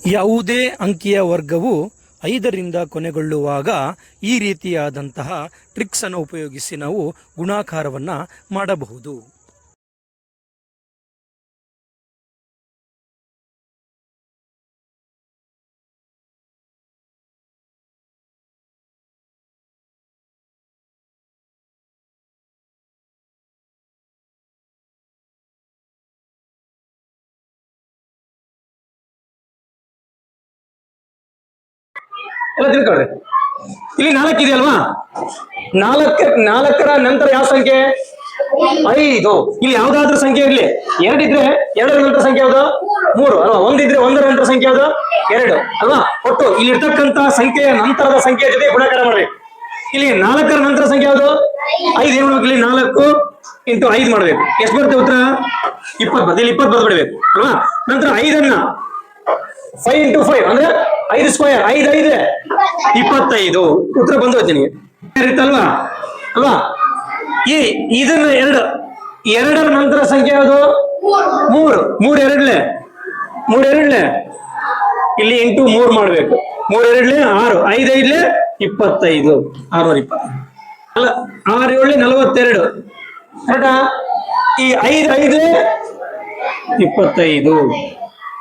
ಯಾವುದೇ ಅಂಕಿಯ ವರ್ಗವು 5ರಿಂದ ಕೊನೆಗೊಳ್ಳುವಾಗ ಈ ರೀತಿಯಾದಂತಹ ಟ್ರಿಕ್ಸ್ ಅನ್ನು ಉಪಯೋಗಿಸಿ ನಾವು ಗುಣಾಕಾರವನ್ನು ಮಾಡಬಹುದು. ಎಲ್ಲ ತಿಳ್ಕೊಳ್ರಿ. ಇಲ್ಲಿ 4 ಇದೆಯಲ್ವಾ, 4ರ ನಂತರ ಯಾವ ಸಂಖ್ಯೆ? 5. ಇಲ್ಲಿ ಯಾವ್ದಾದ್ರೂ ಸಂಖ್ಯೆ ಇರ್ಲಿ, 2 ಇದ್ರೆ 2ರ ನಂತರ ಸಂಖ್ಯೆ ಯಾವ್ದು? 3 ಅಲ್ವಾ? 1 ಇದ್ರೆ 1ರ ನಂತರ ಸಂಖ್ಯೆ ಯಾವ್ದು? 2 ಅಲ್ವಾ? ಒಟ್ಟು ಇಲ್ಲಿ ಇರ್ತಕ್ಕಂತ ಸಂಖ್ಯೆಯ ನಂತರದ ಸಂಖ್ಯೆಯ ಜೊತೆ ಗುಣಾಕಾರ ಮಾಡ್ಬೇಕು. ಇಲ್ಲಿ 4ರ ನಂತರ ಸಂಖ್ಯೆ ಯಾವ್ದು? 5. ಏನ್ ಮಾಡ್ಬೇಕು? ಇಲ್ಲಿ 4 ಇಂಟು 5 ಮಾಡ್ಬೇಕು. ಎಷ್ಟು ಬರುತ್ತೆ ಉತ್ತರ? 20 ಬರುತ್ತೆ. ಇಲ್ಲಿ 20 ಬರ್ಬಿಡ್ಬೇಕು ಅಲ್ವಾ? ನಂತರ 5ಅನ್ನ 5 ಇಂಟು 5 ಅಂದ್ರೆ 5 ಸ್ಕ್ವೇರ್, 5 5 25 ಉತ್ತರ ಬಂದು ನಿನಗೆ ಇರುತ್ತಲ್ವಾ ಅಲ್ವಾ? ಇದನ್ನ 2ರ ನಂತರ ಸಂಖ್ಯೆ ಯಾವುದು? 3. 3 ಎರಡ್ಲೆ ಇಲ್ಲಿ ಇಂಟು 3 ಮಾಡ್ಬೇಕು. 3 ಎರಡ್ಲೆ 6, 5 5 25, 620 ಅಲ್ಲ, 6 7 42 ಕರೆಕ್ಟಾ? ಈ 5 5 25